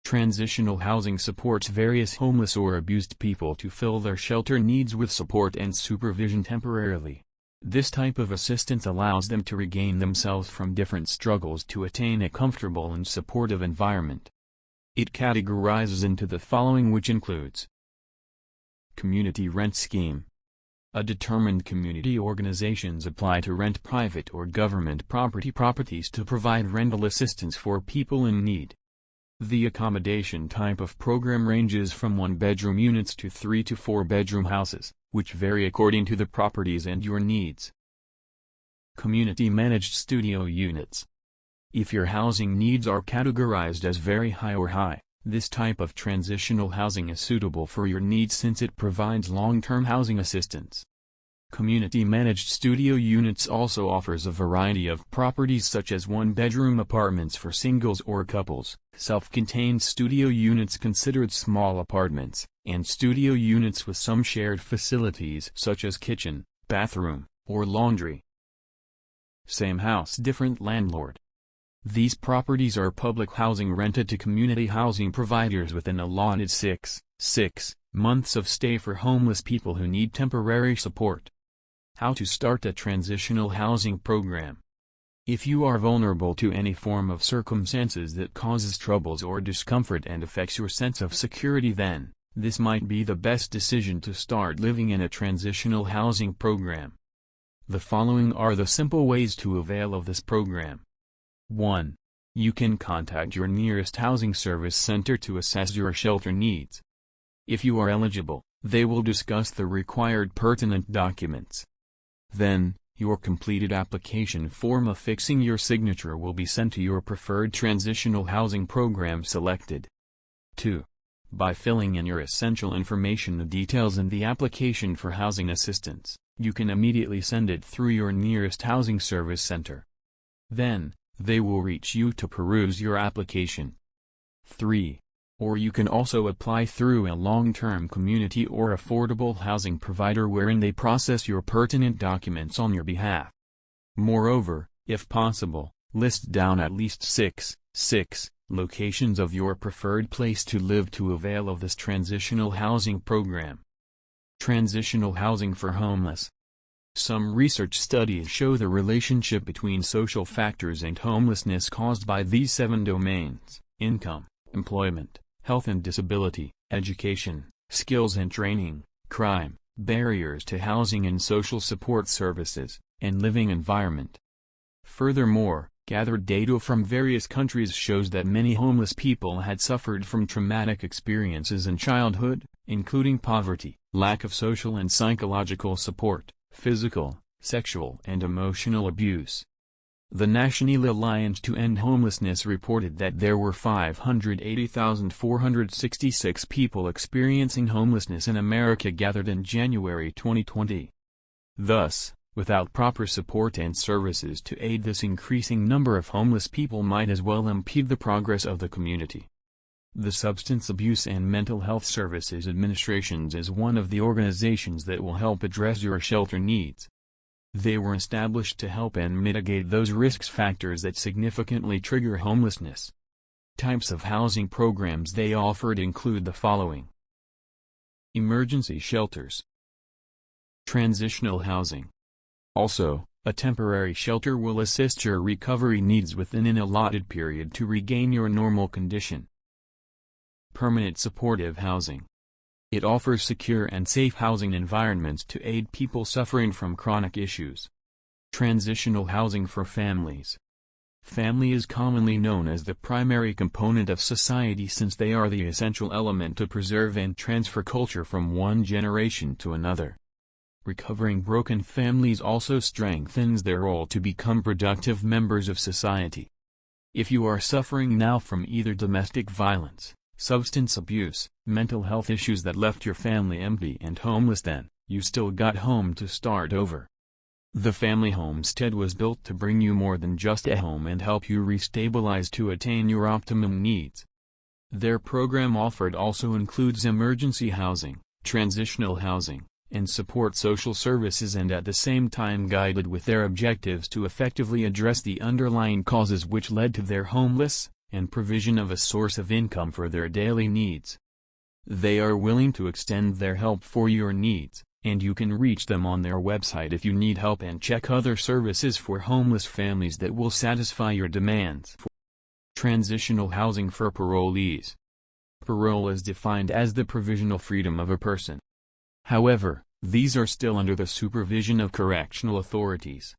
Transitional housing supports various homeless or abused people to fill their shelter needs with support and supervision temporarily. This type of assistance allows them to regain themselves from different struggles to attain a comfortable and supportive environment. It categorizes into the following, which includes: Community Rent Scheme. A determined community organizations apply to rent private or government properties to provide rental assistance for people in need. The accommodation type of program ranges from 1-bedroom units to 3 to 4-bedroom houses, which vary according to the properties and your needs. Community-managed studio units. If your housing needs are categorized as very high or high, this type of transitional housing is suitable for your needs since it provides long-term housing assistance. Community-managed studio units also offers a variety of properties such as 1-bedroom apartments for singles or couples, self-contained studio units considered small apartments, and studio units with some shared facilities such as kitchen, bathroom, or laundry. Same house, different landlord. These properties are public housing rented to community housing providers with an allotted 6 months of stay for homeless people who need temporary support. How to start a transitional housing program. If you are vulnerable to any form of circumstances that causes troubles or discomfort and affects your sense of security, then this might be the best decision to start living in a transitional housing program. The following are the simple ways to avail of this program. 1. You can contact your nearest housing service center to assess your shelter needs. If you are eligible, they will discuss the required pertinent documents. Then, your completed application form affixing your signature will be sent to your preferred transitional housing program selected. 2. By filling in your essential information, the details in the application for housing assistance, you can immediately send it through your nearest housing service center. Then, they will reach you to peruse your application. 3. Or you can also apply through a long-term community or affordable housing provider wherein they process your pertinent documents on your behalf. Moreover, if possible, list down at least 6 locations of your preferred place to live to avail of this transitional housing program. Transitional housing for homeless. Some research studies show the relationship between social factors and homelessness caused by these 7 domains: income, employment, health and disability, education, skills and training, crime, barriers to housing and social support services, and living environment. Furthermore, gathered data from various countries shows that many homeless people had suffered from traumatic experiences in childhood, including poverty, lack of social and psychological support, physical, sexual and emotional abuse. The National Alliance to End Homelessness reported that there were 580,466 people experiencing homelessness in America gathered in January 2020. Thus, without proper support and services to aid this increasing number of homeless people might as well impede the progress of the community. The Substance Abuse and Mental Health Services Administrations is one of the organizations that will help address your shelter needs. They were established to help and mitigate those risk factors that significantly trigger homelessness. Types of housing programs they offered include the following: emergency shelters, transitional housing. Also, a temporary shelter will assist your recovery needs within an allotted period to regain your normal condition. Permanent supportive housing. It offers secure and safe housing environments to aid people suffering from chronic issues. Transitional housing for families. Family is commonly known as the primary component of society since they are the essential element to preserve and transfer culture from one generation to another. Recovering broken families also strengthens their role to become productive members of society. If you are suffering now from either domestic violence, substance abuse, mental health issues that left your family empty and homeless, then you still got home to start over. The Family Homestead was built to bring you more than just a home and help you restabilize to attain your optimum needs. Their program offered also includes emergency housing, transitional housing, and support social services, and at the same time guided with their objectives to effectively address the underlying causes which led to their homeless, and provision of a source of income for their daily needs. They are willing to extend their help for your needs, and you can reach them on their website if you need help and check other services for homeless families that will satisfy your demands. Transitional housing for parolees. Parole is defined as the provisional freedom of a person. However, these are still under the supervision of correctional authorities.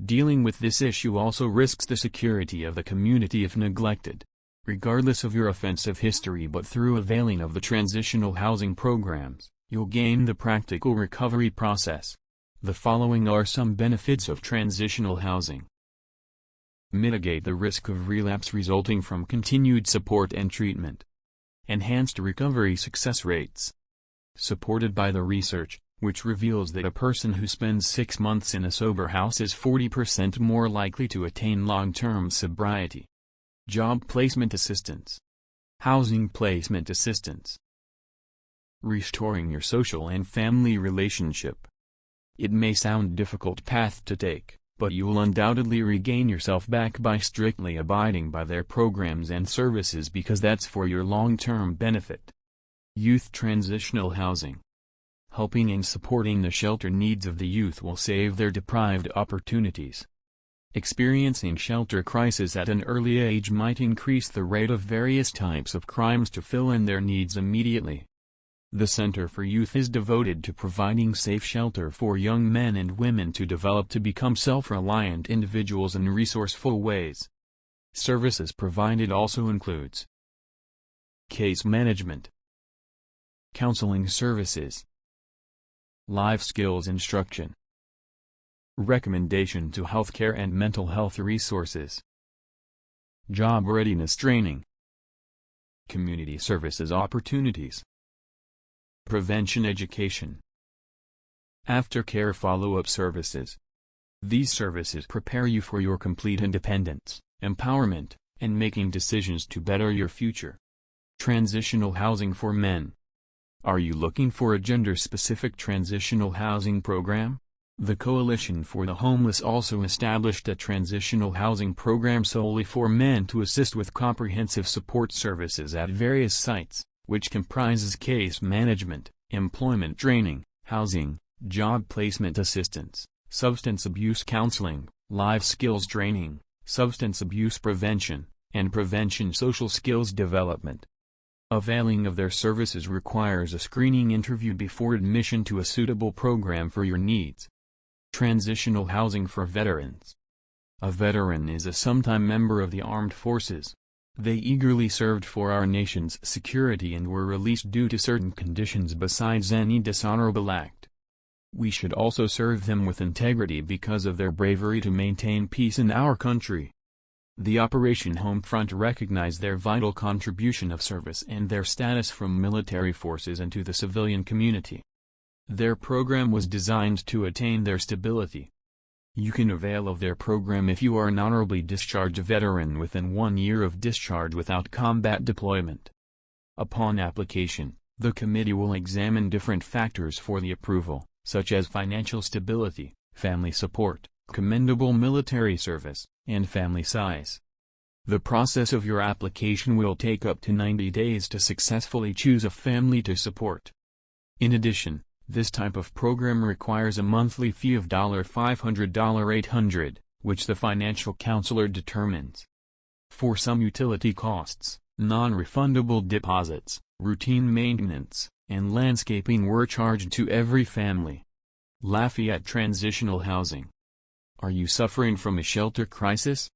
Dealing with this issue also risks the security of the community if neglected. Regardless of your offensive history, but through availing of the transitional housing programs, you'll gain the practical recovery process. The following are some benefits of transitional housing. Mitigate the risk of relapse resulting from continued support and treatment. Enhanced recovery success rates. Supported by the research, which reveals that a person who spends 6 months in a sober house is 40% more likely to attain long-term sobriety. Job placement assistance. Housing placement assistance. Restoring your social and family relationship. It may sound a difficult path to take, but you will undoubtedly regain yourself back by strictly abiding by their programs and services because that's for your long-term benefit. Youth transitional housing. Helping and supporting the shelter needs of the youth will save their deprived opportunities. Experiencing shelter crisis at an early age might increase the rate of various types of crimes to fill in their needs immediately. The Center for Youth is devoted to providing safe shelter for young men and women to develop to become self-reliant individuals in resourceful ways. Services provided also includes case management, counseling services, life skills instruction, recommendation to healthcare and mental health resources, job readiness training, community services opportunities, prevention education, aftercare follow-up services. These services prepare you for your complete independence, empowerment, and making decisions to better your future. Transitional housing for men. Are you looking for a gender-specific transitional housing program? The Coalition for the Homeless also established a transitional housing program solely for men to assist with comprehensive support services at various sites, which comprises case management, employment training, housing, job placement assistance, substance abuse counseling, life skills training, substance abuse prevention, and prevention social skills development. Availing of their services requires a screening interview before admission to a suitable program for your needs. Transitional housing for veterans. A veteran is a sometime member of the armed forces. They eagerly served for our nation's security and were released due to certain conditions besides any dishonorable act. We should also serve them with integrity because of their bravery to maintain peace in our country. The Operation Homefront recognized their vital contribution of service and their status from military forces into the civilian community. Their program was designed to attain their stability. You can avail of their program if you are an honorably discharged veteran within 1 year of discharge without combat deployment. Upon application, the committee will examine different factors for the approval, such as financial stability, family support, commendable military service, and family size. The process of your application will take up to 90 days to successfully choose a family to support. In addition, this type of program requires a monthly fee of $500 $800, which the financial counselor determines. For some utility costs, non-refundable deposits, routine maintenance, and landscaping were charged to every family. Lafayette Transitional Housing. Are you suffering from a shelter crisis?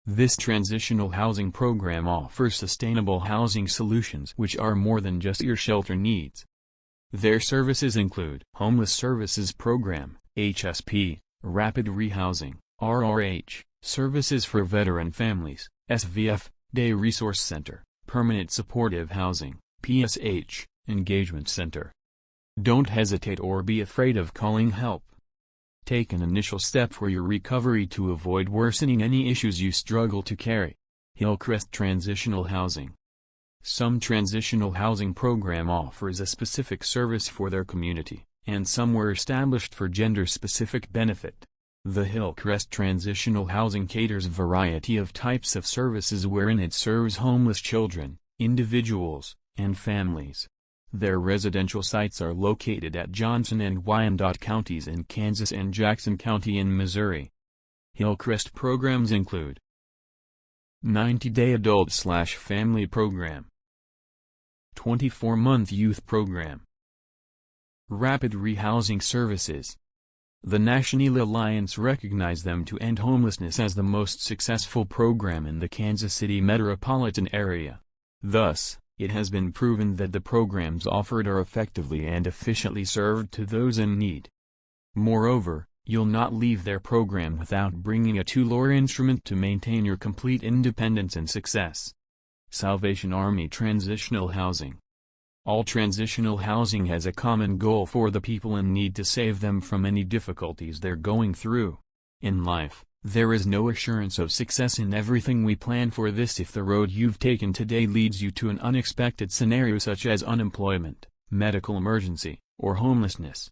This transitional housing program offers sustainable housing solutions which are more than just your shelter needs. Their services include Homeless Services Program, HSP, Rapid Rehousing, RRH, Services for Veteran Families, SVF, Day Resource Center, Permanent Supportive Housing, PSH, Engagement Center. Don't hesitate or be afraid of calling help. Take an initial step for your recovery to avoid worsening any issues you struggle to carry. Hillcrest Transitional Housing. Some transitional housing program offers a specific service for their community, and some were established for gender-specific benefit. The Hillcrest Transitional Housing caters a variety of types of services wherein it serves homeless children, individuals, and families. Their residential sites are located at Johnson and Wyandotte counties in Kansas and Jackson County in Missouri. Hillcrest programs include 90-day adult/family program, 24-month youth program, rapid rehousing services. The National Alliance recognized them to end homelessness as the most successful program in the Kansas City metropolitan area. Thus, it has been proven that the programs offered are effectively and efficiently served to those in need. Moreover, you'll not leave their program without bringing a tool or instrument to maintain your complete independence and success. Salvation Army Transitional Housing. All transitional housing has a common goal for the people in need to save them from any difficulties they're going through. In life, there is no assurance of success in everything we plan for this if the road you've taken today leads you to an unexpected scenario such as unemployment, medical emergency, or homelessness.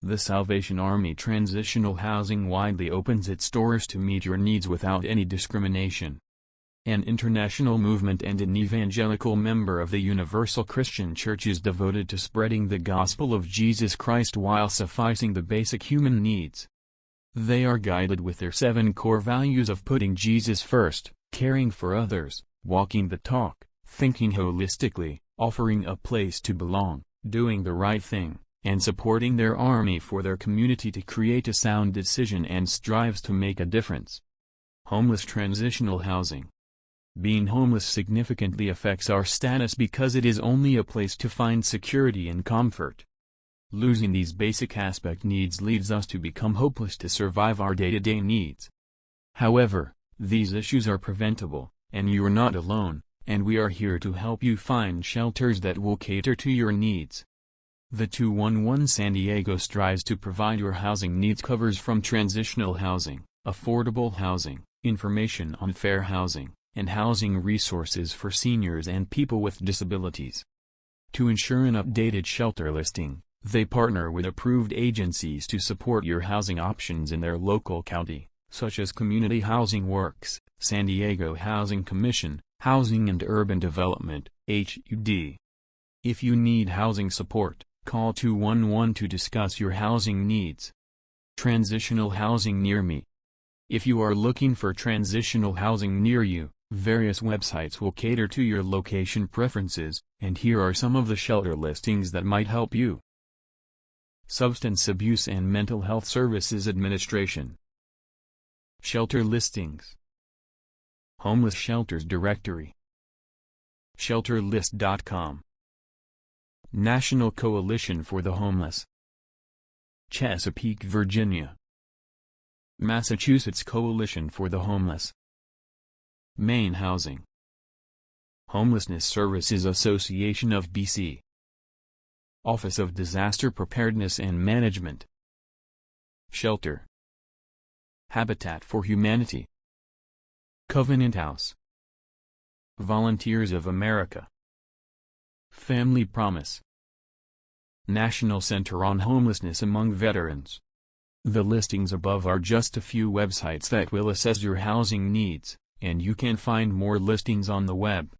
The Salvation Army Transitional Housing widely opens its doors to meet your needs without any discrimination. An international movement and an evangelical member of the Universal Christian Church is devoted to spreading the gospel of Jesus Christ while sufficing the basic human needs. They are guided with their 7 core values of putting Jesus first, caring for others, walking the talk, thinking holistically, offering a place to belong, doing the right thing, and supporting their army for their community to create a sound decision and strives to make a difference. Homeless transitional housing. Being homeless significantly affects our status because it is only a place to find security and comfort. Losing these basic aspect needs leads us to become hopeless to survive our day-to-day needs. However, these issues are preventable, and you are not alone, and we are here to help you find shelters that will cater to your needs. The 211 San Diego strives to provide your housing needs covers from transitional housing, affordable housing, information on fair housing, and housing resources for seniors and people with disabilities. To ensure an updated shelter listing, they partner with approved agencies to support your housing options in their local county, such as Community Housing Works, San Diego Housing Commission, Housing and Urban Development, HUD. If you need housing support, call 211 to discuss your housing needs. Transitional housing near me. If you are looking for transitional housing near you, various websites will cater to your location preferences, and here are some of the shelter listings that might help you. Substance Abuse and Mental Health Services Administration. Shelter listings. Homeless Shelters Directory. Shelterlist.com. National Coalition for the Homeless. Chesapeake, Virginia. Massachusetts Coalition for the Homeless. Maine Housing. Homelessness Services Association of BC. Office of Disaster Preparedness and Management. Shelter. Habitat for Humanity. Covenant House. Volunteers of America. Family Promise. National Center on Homelessness Among Veterans. The listings above are just a few websites that will assess your housing needs, and you can find more listings on the web.